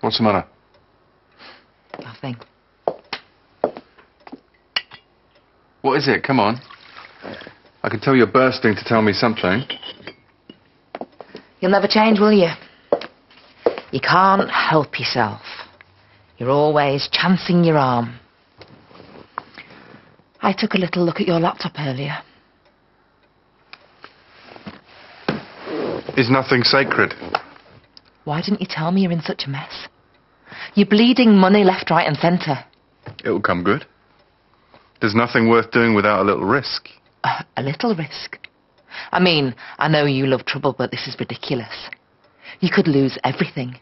What's the matter? Nothing. What is it? Come on. I can tell you're bursting to tell me something. You'll never change, will you? You can't help yourself. You're always chancing your arm. I took a little look at your laptop earlier. Is nothing sacred? Why didn't you tell me you're in such a mess? You're bleeding money left, right and centre. It'll come good. There's nothing worth doing without a little risk. A little risk? I mean, I know you love trouble, but this is ridiculous. You could lose everything.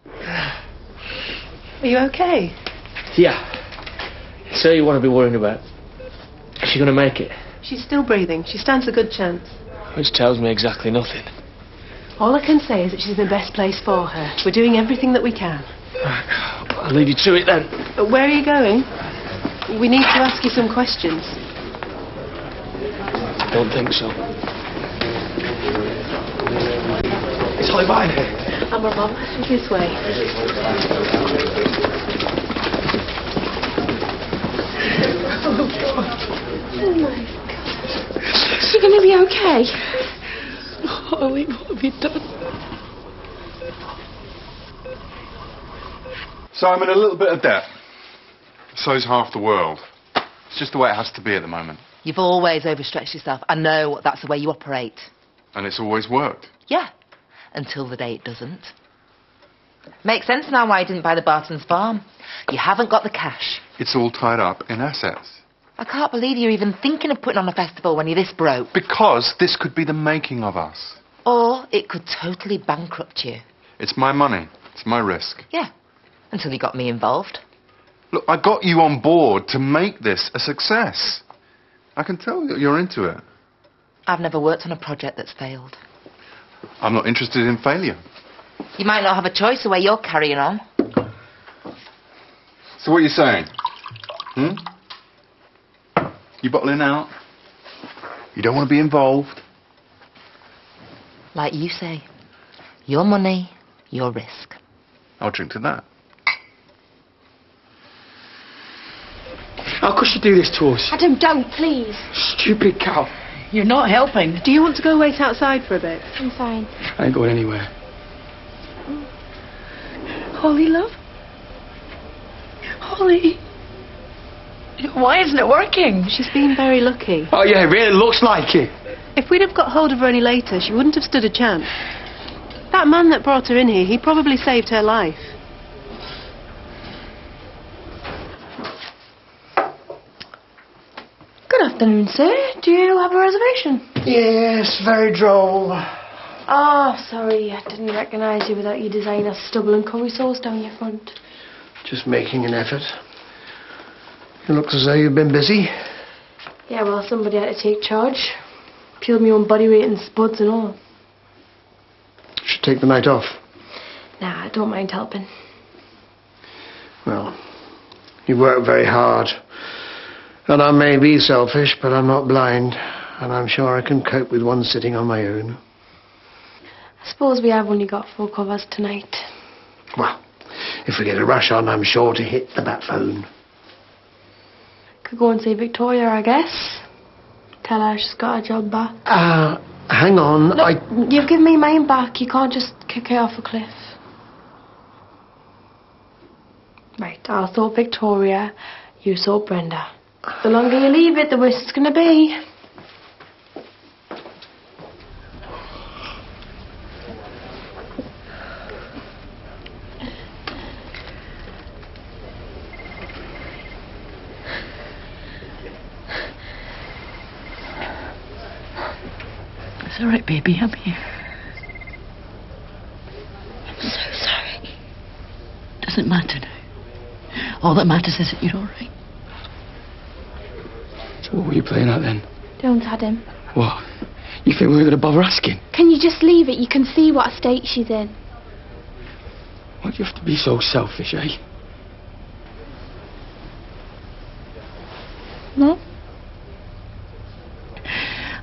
Are you okay? Yeah. So you want to be worrying about? Is she going to make it? She's still breathing. She stands a good chance. Which tells me exactly nothing. All I can say is that she's in the best place for her. We're doing everything that we can. Right, I'll leave you to it then. Where are you going? We need to ask you some questions. Don't think so. It's Holly behind here. I'm her mum. This way. Oh my God. Is she going to be okay? Holly, what have you done? So I'm in a little bit of debt. So's half the world. It's just the way it has to be at the moment. You've always overstretched yourself. I know that's the way you operate. And it's always worked. Yeah, until the day it doesn't. Makes sense now why you didn't buy the Barton's farm. You haven't got the cash. It's all tied up in assets. I can't believe you're even thinking of putting on a festival when you're this broke. Because this could be the making of us. Or it could totally bankrupt you. It's my money. It's my risk. Yeah, until you got me involved. Look, I got you on board to make this a success. I can tell that you're into it. I've never worked on a project that's failed. I'm not interested in failure. You might not have a choice the way you're carrying on. So what are you saying? You bottling out? You don't want to be involved? Like you say, your money, your risk. I'll drink to that. How could she do this to us? Adam, don't, please. Stupid cow. You're not helping. Do you want to go wait outside for a bit? I'm fine. I ain't going anywhere. Holly, love? Holly? Why isn't it working? She's been very lucky. Oh, yeah, it really looks like it. If we'd have got hold of her any later, she wouldn't have stood a chance. That man that brought her in here, he probably saved her life. Good afternoon, sir. Do you have a reservation? Yes, very droll. Oh, sorry, I didn't recognise you without your designer stubble and curry sauce down your front. Just making an effort. It looks as though you've been busy. Yeah, well, somebody had to take charge. Peeled me own body weight and spuds and all. Should take the night off. Nah, I don't mind helping. Well, you work very hard. And I may be selfish, but I'm not blind. And I'm sure I can cope with one sitting on my own. I suppose we have only got 4 covers tonight. Well, if we get a rush on, I'm sure to hit the bat phone. Could go and see Victoria, I guess. Tell her she's got her job back. Hang on. Look, you've given me mine back. You can't just kick it off a cliff. Right, I'll sort Victoria. You sort Brenda. The longer you leave it, the worse it's going to be. It's all right, baby. I'm here. I'm so sorry. Doesn't matter now. All that matters is that you're all right. So what were you playing at then? Don't, Adam. What? You think we were going to bother asking? Can you just leave it? You can see what state she's in. Why do you have to be so selfish, eh? No?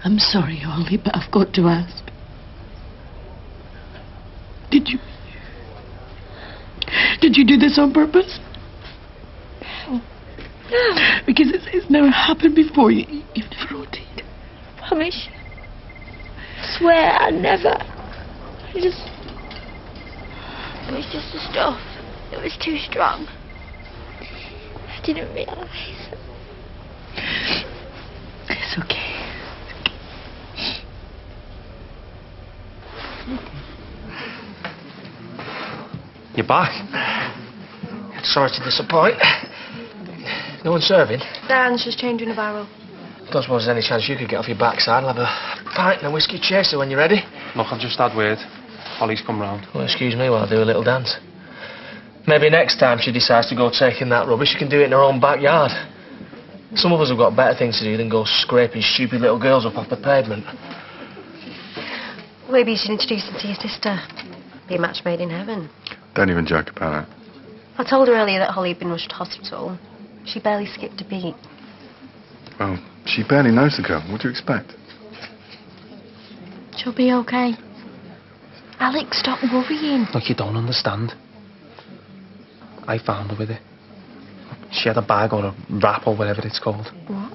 I'm sorry, Holly, but I've got to ask. Did you... Did you do this on purpose? No. Because it's never happened before. You've never OD'd. Promise. I swear I never. It was just the stuff. It was too strong. I didn't realise. It's okay. You're back. Sorry to disappoint. No one serving? Dan's just changing a barrel. Don't suppose there's any chance you could get off your backside and have a pint and a whiskey chaser when you're ready? Look, I've just had word. Holly's come round. Well, excuse me while I do a little dance. Maybe next time she decides to go taking that rubbish, she can do it in her own backyard. Some of us have got better things to do than go scraping stupid little girls up off the pavement. Maybe you should introduce them to your sister. Be a match made in heaven. Don't even joke about it. I told her earlier that Holly had been rushed to hospital. She barely skipped a beat. Well, she barely knows the girl. What do you expect? She'll be okay. Alex, stop worrying. Look, you don't understand. I found her with it. She had a bag or a wrap or whatever it's called. What?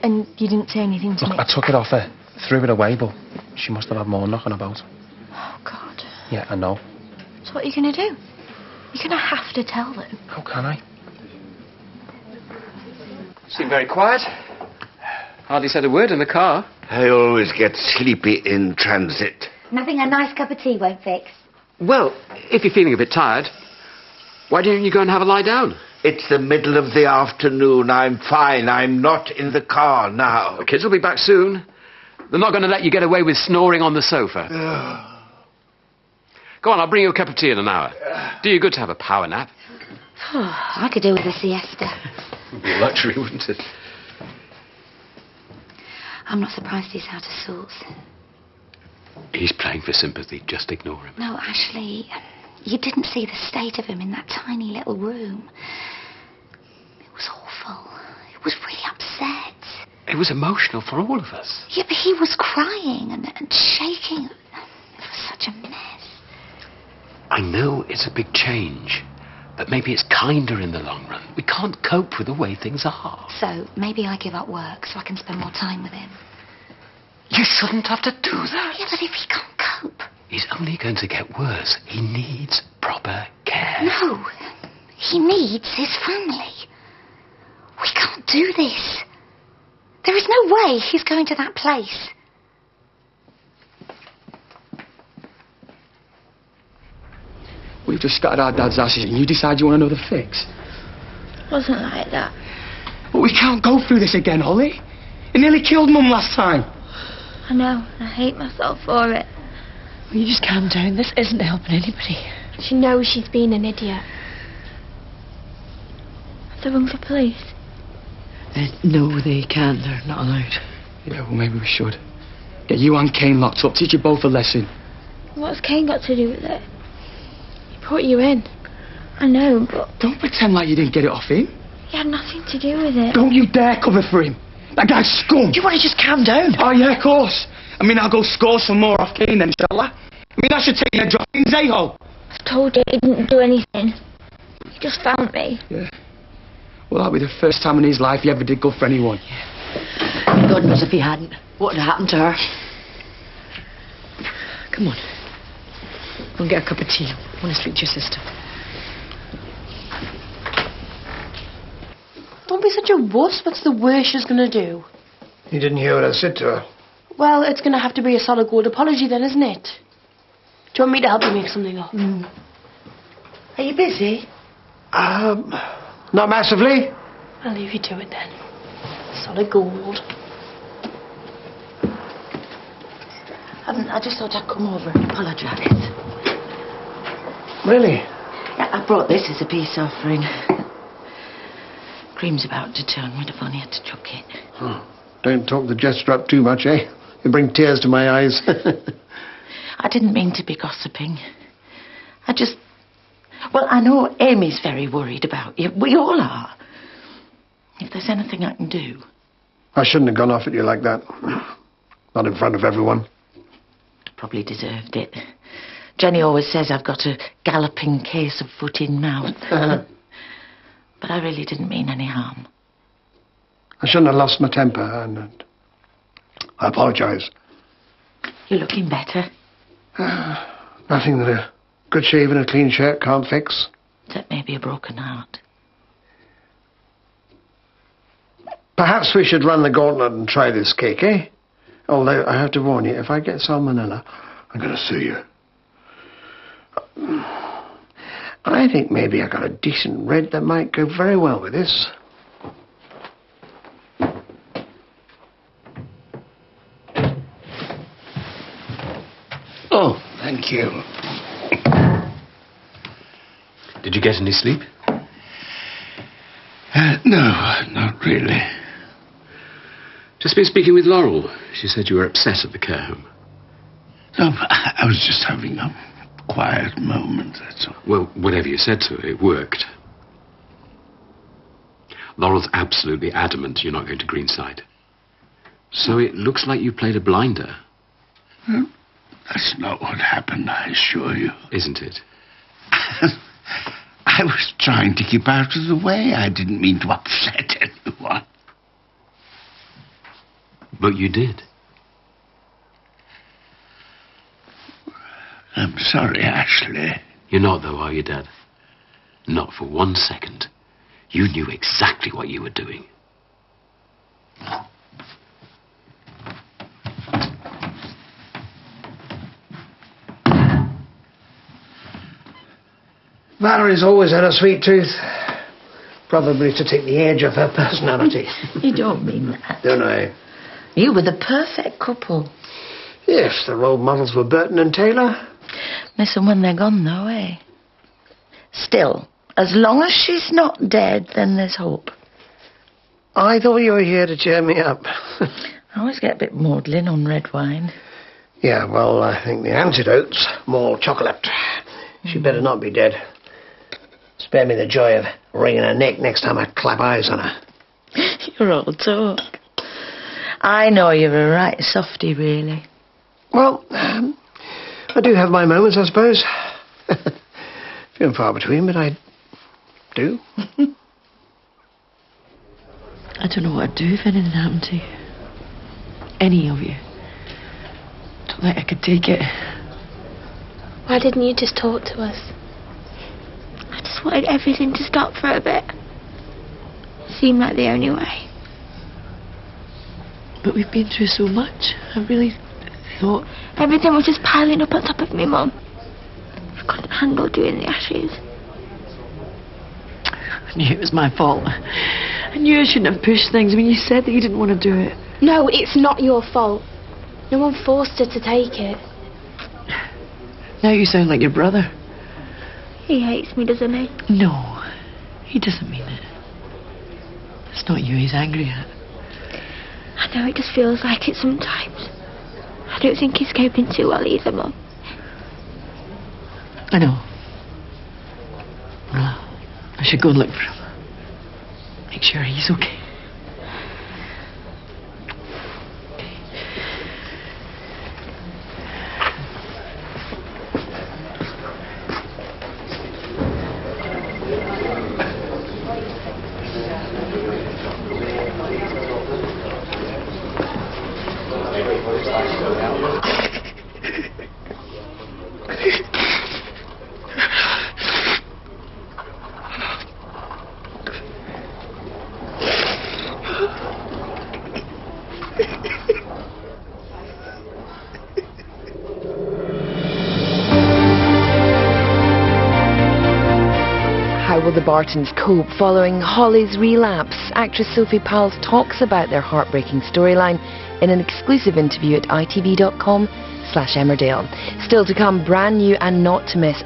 And you didn't say anything to Look, me? I took it off her, threw it away, but she must have had more knocking about. Oh, God. Yeah, I know. So what are you going to do? You're going to have to tell them. How can I? Seem very quiet. Hardly said a word in the car. I always get sleepy in transit. Nothing a nice cup of tea won't fix. Well, if you're feeling a bit tired, why don't you go and have a lie down? It's the middle of the afternoon. I'm fine. I'm not in the car now. The kids will be back soon. They're not going to let you get away with snoring on the sofa. Go on, I'll bring you a cup of tea in an hour. Do you good to have a power nap. I could do with a siesta. It would be a luxury, wouldn't it? I'm not surprised he's out of sorts. He's playing for sympathy. Just ignore him. No, Ashley, you didn't see the state of him in that tiny little room. It was awful. It was really upset. It was emotional for all of us. Yeah, but he was crying and shaking. It was such a mess. I know it's a big change, but maybe it's kinder in the long run. We can't cope with the way things are. So maybe I give up work so I can spend more time with him. You shouldn't have to do that. Yeah, but if he can't cope... He's only going to get worse. He needs proper care. No, he needs his family. We can't do this. There is no way he's going to that place. We've just scattered our dad's ashes and you decide you want to know the fix. Wasn't like that. But we can't go through this again, Holly. It nearly killed Mum last time. I know. I hate myself for it. Will you just calm down? This isn't helping anybody. She knows she's been an idiot. Have they rung the police? No, they can't. They're not allowed. Yeah, well, maybe we should. Get you and Kane locked up. Teach you both a lesson. What's Kane got to do with it? He put you in. I know, but... Don't pretend like you didn't get it off him. He had nothing to do with it. Don't you dare cover for him. That guy's scum. You want to just calm down? Oh, yeah, of course. I mean, I'll go score some more off Kane then, shall I? I mean, I should take your droppings, eh, Ho? I told you he didn't do anything. He just found me. Yeah. Well, that'll be the first time in his life he ever did good for anyone. Yeah. God knows if he hadn't. What had happened to her? Come on. Go and get a cup of tea. I want to speak to your sister. Don't be such a wuss. What's the worst she's going to do? You didn't hear what I said to her. Well, it's going to have to be a solid gold apology then, isn't it? Do you want me to help you make something up? Are you busy? Not massively. I'll leave you to it then. Solid gold. I just thought I'd come over and apologise. Really? Yeah, I brought this as a peace offering. Cream's about to turn red. I've only had to chuck it. Don't talk the gesture up too much, eh? You bring tears to my eyes. I didn't mean to be gossiping. Well, I know Amy's very worried about you. We all are. If there's anything I can do. I shouldn't have gone off at you like that. Not in front of everyone. Probably deserved it. Jenny always says I've got a galloping case of foot in mouth. But I really didn't mean any harm. I shouldn't have lost my temper, and I apologise. You're looking better. Nothing that a good shave and a clean shirt can't fix. Except maybe a broken heart. Perhaps we should run the gauntlet and try this cake, eh? Although I have to warn you, if I get salmonella, I'm going to sue you. I think maybe I got a decent red that might go very well with this. Oh, thank you. Did you get any sleep? No, not really. Just been speaking with Laurel. She said you were upset at the care home. No, I was just having a quiet moment, that's all. Well, whatever you said to her, it worked. Laurel's absolutely adamant you're not going to Greenside. So it looks like you played a blinder. Well, that's not what happened, I assure you. Isn't it? I was trying to keep out of the way. I didn't mean to upset anyone. But you did. I'm sorry, Ashley. You're not, though, are you, Dad? Not for 1 second. You knew exactly what you were doing. Valerie's always had a sweet tooth. Probably to take the edge off her personality. You don't mean that. Don't I? You were the perfect couple. Yes, the role models were Burton and Taylor. Miss them when they're gone, though, eh? Still, as long as she's not dead, then there's hope. I thought you were here to cheer me up. I always get a bit maudlin on red wine. Yeah, well, I think the antidote's more chocolate. She better not be dead. Spare me the joy of wringing her neck next time I clap eyes on her. You're all talk. I know you're a right softy, really. Well, I do have my moments, I suppose. Few and far between, but I do. I don't know what I'd do if anything happened to you. Any of you. Don't think I could take it. Why didn't you just talk to us? I just wanted everything to stop for a bit. Seemed like the only way. But we've been through so much. I really thought... Everything was just piling up on top of me, Mum. I couldn't handle doing the ashes. I knew it was my fault. I knew I shouldn't have pushed things. I mean, you said that you didn't want to do it. No, it's not your fault. No one forced her to take it. Now you sound like your brother. He hates me, doesn't he? No, he doesn't mean it. It's not you he's angry at. I know it just feels like it sometimes. I don't think he's coping too well either, Mum. I know. Well, I should go and look for him. Make sure he's okay. How will the Bartons cope following Holly's relapse? Actress Sophie Powles talks about their heartbreaking storyline in an exclusive interview at itv.com/Emmerdale. Still to come, brand new and not to miss.